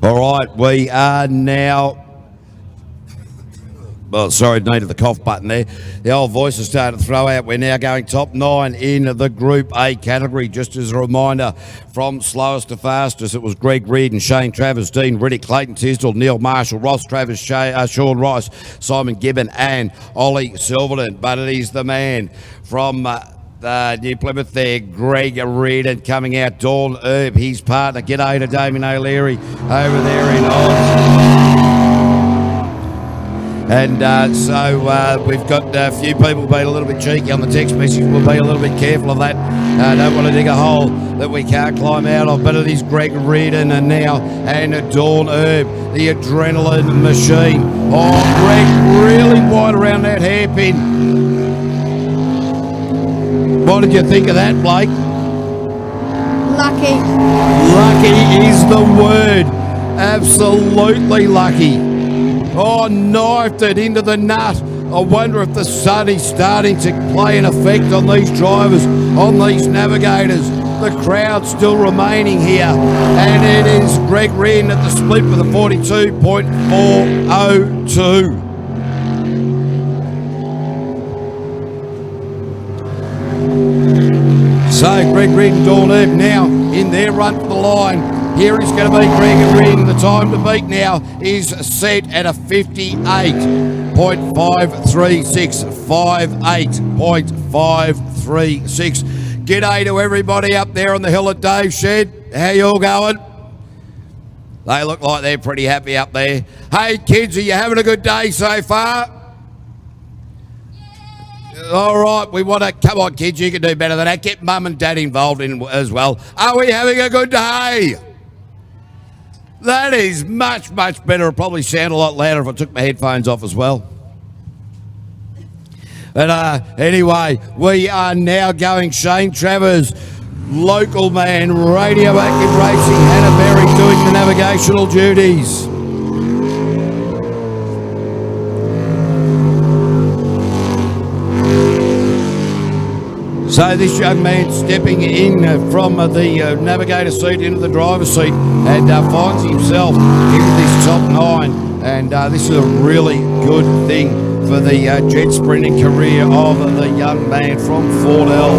All right, we are now... Well, sorry, needed the cough button there. The old voice is starting to throw out. We're now going top 9 in the Group A category. Just as a reminder, from slowest to fastest, it was Greg Reardon, Shane Travers, Dean Riddick, Clayton Tisdall, Neil Marshall, Ross Travers, Sean Rice, Simon Gibbon and Ollie Silverton. But it is the man from... New Plymouth there, Greg Reardon coming out, Dawn Herb, his partner. G'day to Damien O'Leary over there in Oz. And so we've got a few people being a little bit cheeky on the text message. We'll be a little bit careful of that. Don't want to dig a hole that we can't climb out of, but it is Greg Reardon and now and Dawn Herb, the adrenaline machine. Oh, Greg really wide around that hairpin. What did you think of that, Blake? Lucky. Lucky is the word. Absolutely lucky. Oh, knifed it into the nut. I wonder if the sun is starting to play an effect on these drivers, on these navigators. The crowd's still remaining here. And it is Greg Reardon at the split with a 42.402. So Greg Reardon, Dawn Herb now in their run for the line. Here is going to be Greg Reardon. The time to beat now is set at a 58.536. 58.536. G'day to everybody up there on the hill at Dave Shed. How you all going? They look like they're pretty happy up there. Hey kids, are you having a good day so far? All right, we want to... Come on, kids, you can do better than that. Get mum and dad involved in as well. Are we having a good day? That is much, much better. It'll probably sound a lot louder if I took my headphones off as well. But anyway, we are now going Shane Travers, local man, Radioactive Racing, Hannah Berry doing the navigational duties. So this young man stepping in from the navigator seat into the driver's seat and finds himself in this top 9. And this is a really good thing for the jet sprinting career of the young man from Fordell.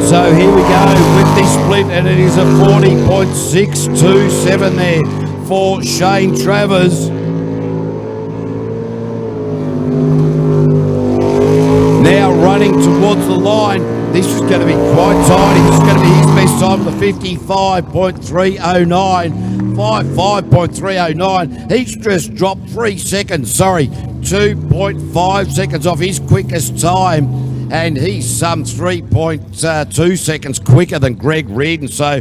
So here we go with this split, and it is a 40.627 there for Shane Travers. Now running towards the line. This is going to be quite tight. This is going to be his best time, the 55.309. 55.309. He's just dropped 3 seconds, 2.5 seconds off his quickest time. And he's some 3.2 seconds quicker than Greg Reardon. So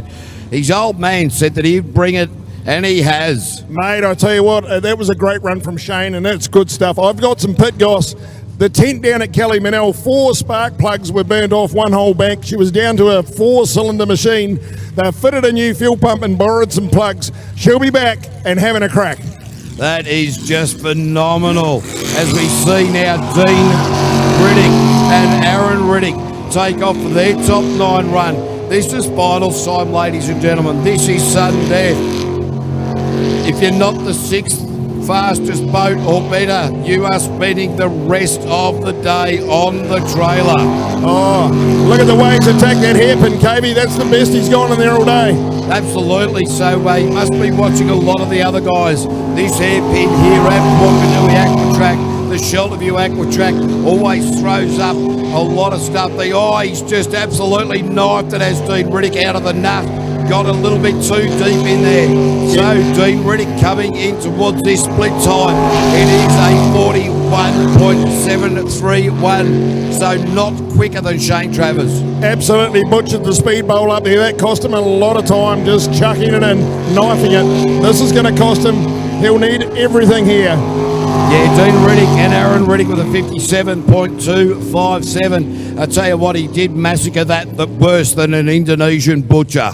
his old man said that he'd bring it, and he has. Mate, I tell you what, that was a great run from Shane, and that's good stuff. I've got some pit goss. The tent down at Kelly Manel, 4 spark plugs were burned off one whole bank. She was down to a 4-cylinder machine. They fitted a new fuel pump and borrowed some plugs. She'll be back and having a crack. That is just phenomenal. As we see now, Dean Riddick and Aaron Riddick take off for their top 9 run. This is final time, ladies and gentlemen. This is sudden death. If you're not the 6th fastest boat or better, you are spending the rest of the day on the trailer. Oh, look at the way he's attacked that hairpin, KB. That's the best he's gone in there all day. Absolutely. So he must be watching a lot of the other guys. This hairpin here at Wanganui Aqua Track, the Shelterview Aqua Track, always throws up a lot of stuff. He's just absolutely knifed it as Dean Riddick out of the nut. got a little bit too deep in there. So Dean Riddick coming in towards this split time. It is a 41.731, so not quicker than Shane Travers. Absolutely butchered the speed bowl up there. That cost him a lot of time just chucking it in, knifing it. This is going to cost him. He'll need everything here. Yeah, Dean Riddick and Aaron Riddick with a 57.257. I tell you what, he did massacre that worse than an Indonesian butcher.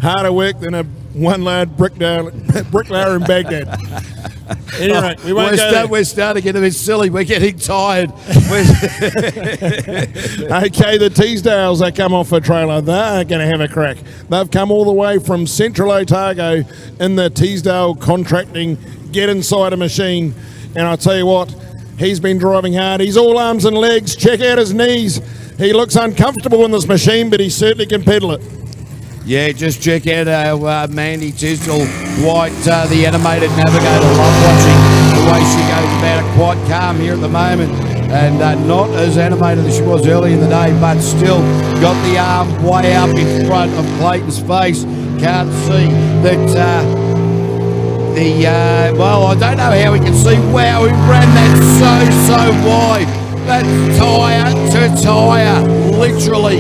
Harder work than a one-load bricklayer in Baghdad. Anyway, we won't go there. We're starting to get a bit silly. We're getting tired. Okay, the Teasdales, they come off a trailer. They're going to have a crack. They've come all the way from Central Otago in the Teasdale contracting, get inside a machine. And I tell you what, he's been driving hard. He's all arms and legs. Check out his knees. He looks uncomfortable in this machine, but he certainly can pedal it. Yeah, just check out our Mandy Tisdall White, the animated navigator. Love watching the way she goes about it. Quite calm here at the moment, and not as animated as she was early in the day, but still got the arm way up in front of Clayton's face. Can't see that well, I don't know how we can see. Wow, he ran that so wide. That's tyre to tyre, literally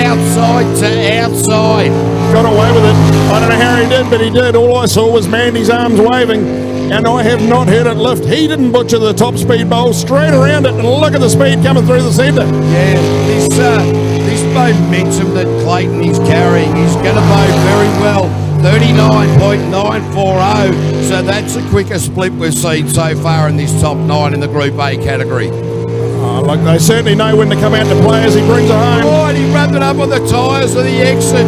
outside to outside. Got away with it. I don't know how he did, but he did. All I saw was Mandy's arms waving, and I have not heard it lift. He didn't butcher the top speed bowl, straight around it, and look at the speed coming through the centre. Yeah, this momentum that Clayton is carrying is going to bode very well. 39.940, so that's the quickest split we've seen so far in this top 9 in the Group A category. Look, they certainly know when to come out to play as he brings it home. Oh, and he rubbed it up on the tyres of the exit.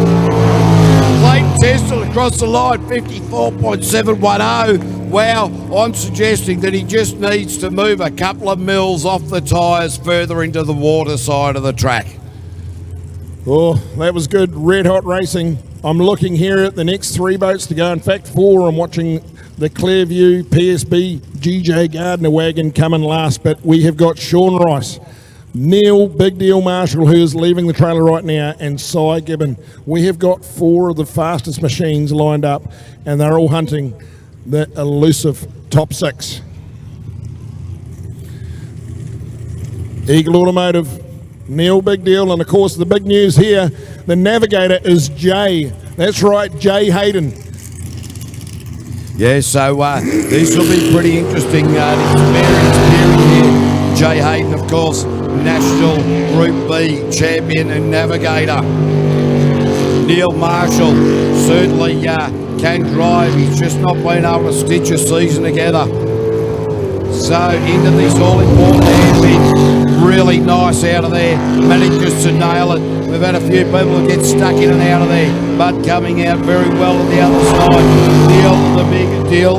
Clayton Testel across the line, 54.710. Wow, I'm suggesting that he just needs to move a couple of mils off the tyres further into the water side of the track. Oh, that was good, red hot racing. I'm looking here at the next 3 boats to go. In fact, 4. I'm watching the Clearview PSB GJ Gardner wagon coming last, but we have got Sean Rice, Neil Big Deal Marshall, who is leaving the trailer right now, and Cy Gibbon. We have got 4 of the fastest machines lined up, and they're all hunting the elusive top 6. Eagle Automotive, Neil Big Deal, and of course the big news here, the navigator is Jay. That's right, Jay Hayden. Yeah, so this will be pretty interesting. Experience period here. Jay Hayden, of course, National Group B champion and navigator. Neil Marshall certainly can drive. He's just not been able to stitch a season together. So into this all-important handpin. Really nice out of there. Manages to nail it. We've had a few people get stuck in and out of there, but coming out very well on the other side. Neil, the big deal,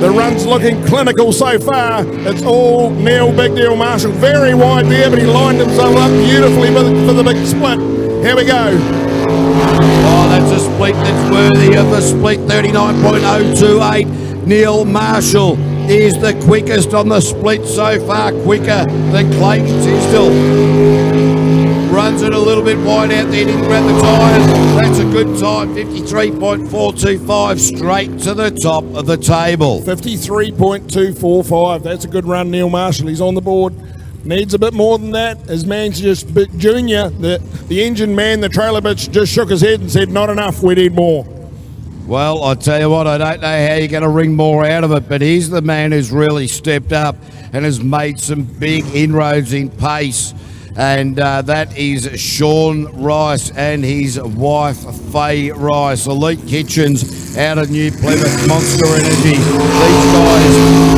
The run's looking clinical so far. It's all Neil Big Deal Marshall. Very wide there, but he lined himself up beautifully for the big split. Here we go. Oh, that's a split that's worthy of the split. 39.028. Neil Marshall is the quickest on the split so far, quicker than Clayton Tisdall. Runs it a little bit wide out there, didn't grab the tyres. That's a good time, 53.425, straight to the top of the table. 53.245, that's a good run, Neil Marshall. He's on the board. Needs a bit more than that. His man's just junior, the engine man, the trailer bitch, just shook his head and said, not enough, we need more. Well, I tell you what, I don't know how you're going to wring more out of it, but he's the man who's really stepped up and has made some big inroads in pace. And that is Sean Rice and his wife, Faye Rice. Elite Kitchens out of New Plymouth, Monster Energy. These guys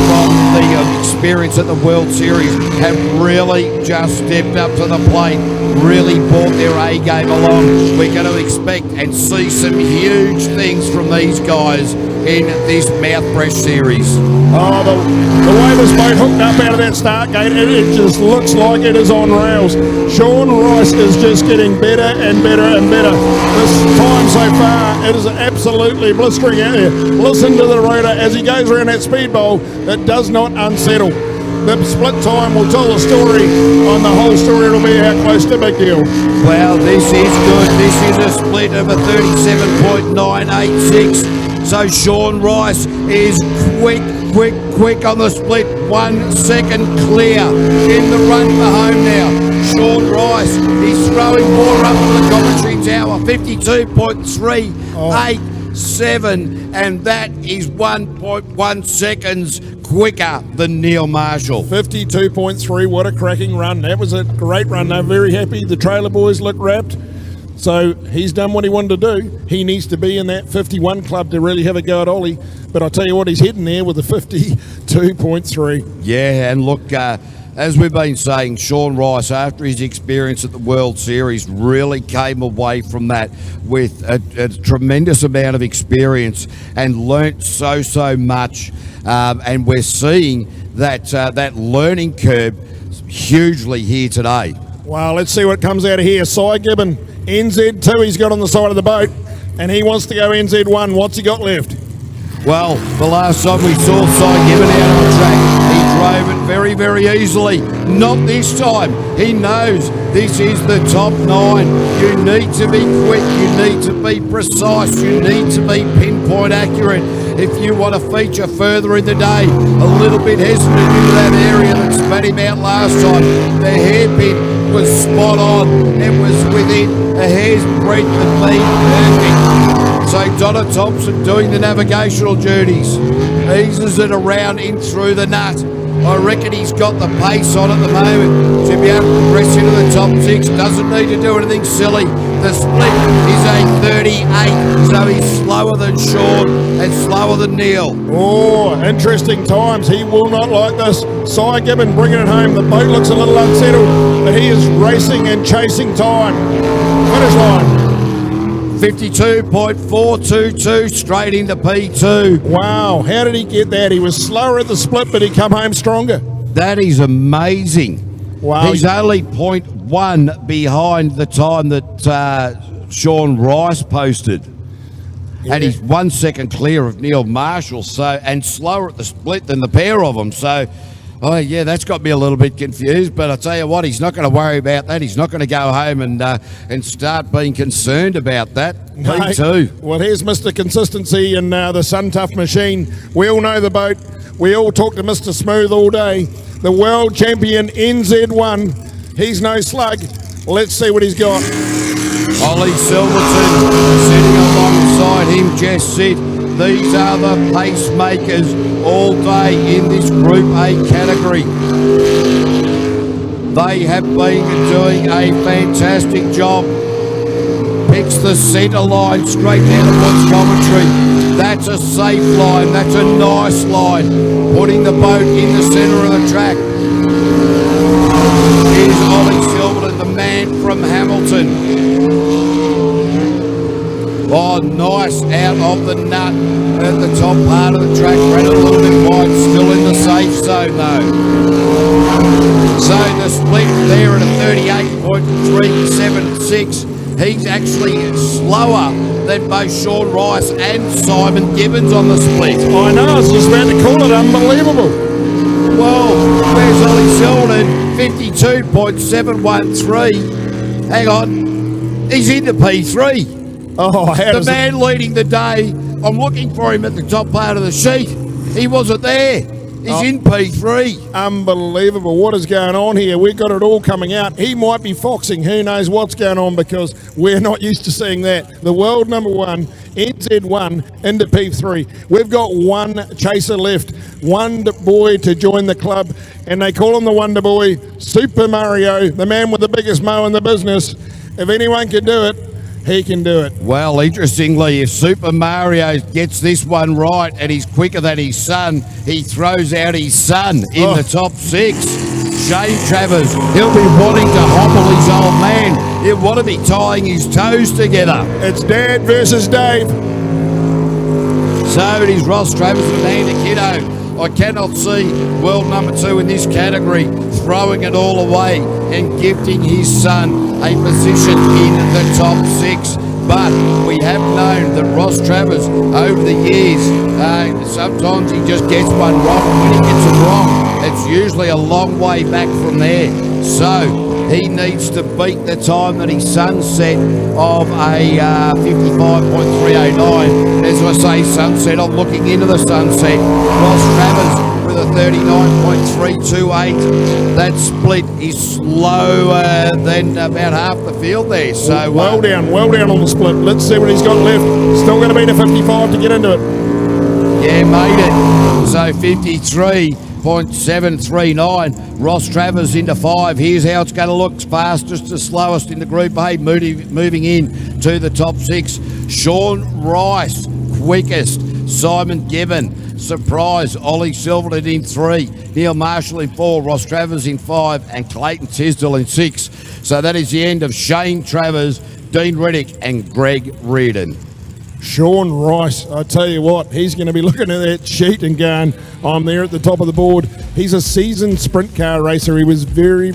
from the experience at the World Series have really just stepped up to the plate, really brought their A game along. We're going to expect and see some huge things from these guys in this Mouthfresh series. Oh, the way this boat hooked up out of that start gate, it just looks like it is on rails. Sean Rice is just getting better and better and better. This time so far, it is absolutely blistering out there. Listen to the rotor as he goes around that speed bowl that does not unsettle. the split time will tell the story. On the whole story, it'll be how close to big deal. Well, this is good. This is a split of a 37.986. So Sean Rice is quick on the split. 1 second clear in the run for home now. Sean Rice is throwing more up on the commentary tower. 52.387, and that is 1.1 seconds quicker than Neil Marshall. 52.3, what a cracking run. That was a great run. They're very happy. The trailer boys look wrapped. So he's done what he wanted to do. He needs to be in that 51 club to really have a go at Ollie. But I'll tell you what, he's heading there with a 52.3. Yeah, and look, as we've been saying, Sean Rice, after his experience at the World Series, really came away from that with a tremendous amount of experience and learnt so much. And we're seeing that learning curve hugely here today. Well, let's see what comes out of here. Cy Gibbon, NZ2 he's got on the side of the boat, and he wants to go NZ1. What's he got left? Well, the last time we saw Cy Gibbon out on the track, he drove it very easily. Not this time. He knows this is the top 9. You need to be quick. You need to be precise. You need to be pinpoint accurate. If you want to feature further in the day, a little bit hesitant into that area that spat him out last time. The hairpin was spot on. It was within a hair's breadth of being perfect. So Donna Thompson doing the navigational duties, eases it around in through the nut. I reckon he's got the pace on at the moment to be able to progress into the top 6. Doesn't need to do anything silly. The split is a 38, so he's slower than Sean and slower than Neil. Oh, interesting times. He will not like this. Cy Gibbon bringing it home. The boat looks a little unsettled, but he is racing and chasing time. Finish line. 52.422 straight into P2. Wow, how did he get that? He was slower at the split, but he come home stronger. That is amazing. Wow. He's only 0.1 behind the time that Sean Rice posted. Yeah. And he's 1 second clear of Neil Marshall, and slower at the split than the pair of them. So, oh yeah, that's got me a little bit confused. But I tell you what, he's not going to worry about that. He's not going to go home and start being concerned about that. Me too. Well, here's Mr. Consistency and the Sun Tough machine. We all know the boat. We all talk to Mr. Smooth all day. The world champion NZ1. He's no slug. Let's see what he's got. Ollie Silverton sitting alongside him, Jess Sid. These are the pacemakers all day in this Group A category. They have been doing a fantastic job. Picks the centre line straight down to Woods commentary. That's a safe line. That's a nice line. Putting the boat in the centre of the track. Here's Ollie Silverton, the man from Hamilton. Oh, nice out of the nut at the top part of the track. Ran a little bit wide, still in the safe zone though. So the split there at a 38.376. He's actually slower than both Sean Rice and Simon Gibbons on the split. I know, I was just about to call it unbelievable. Well, where's Ollie Silverton? 52.713. Hang on, he's into P3. Oh, The man leading the day, I'm looking for him at the top part of the sheet. He wasn't there. He's in P3. Unbelievable. What is going on here? We've got it all coming out. He might be foxing. Who knows what's going on, because we're not used to seeing that. The world number 1, NZ1 into P3. We've got one chaser left. One boy to join the club. And they call him the Wonder Boy, Super Mario, the man with the biggest mow in the business. If anyone can do it, he can do it. Well, interestingly, if Super Mario gets this one right and he's quicker than his son, he throws out his son in the top 6. Shane Travers, he'll be wanting to hobble his old man. He'll want to be tying his toes together. It's Dad versus Dave. So it is Ross Travers and Andy Kiddo. I cannot see world number 2 in this category throwing it all away and gifting his son a position in the top 6. But we have known that Ross Travers over the years, sometimes he just gets one wrong. When he gets it wrong, it's usually a long way back from there. So he needs to beat the time that he sunset of a 55.309. As I say sunset, I'm looking into the sunset. Ross Travers with a 39.328. That split is slower than about half the field there. So well down on the split. Let's see what he's got left. Still going to beat a 55 to get into it. Yeah, made it. So 53.739. Ross Travers into 5. Here's how it's going to look. Fastest to slowest in the Group A, moving in to the top 6. Sean Rice, quickest. Simon Gibbon, surprise. Ollie Silverton in 3. Neil Marshall in 4. Ross Travers in 5. And Clayton Tisdall in 6. So that is the end of Shane Travers, Dean Reddick and Greg Reardon. Sean Rice, I tell you what, he's going to be looking at that sheet and going, I'm there at the top of the board. He's a seasoned sprint car racer. He was very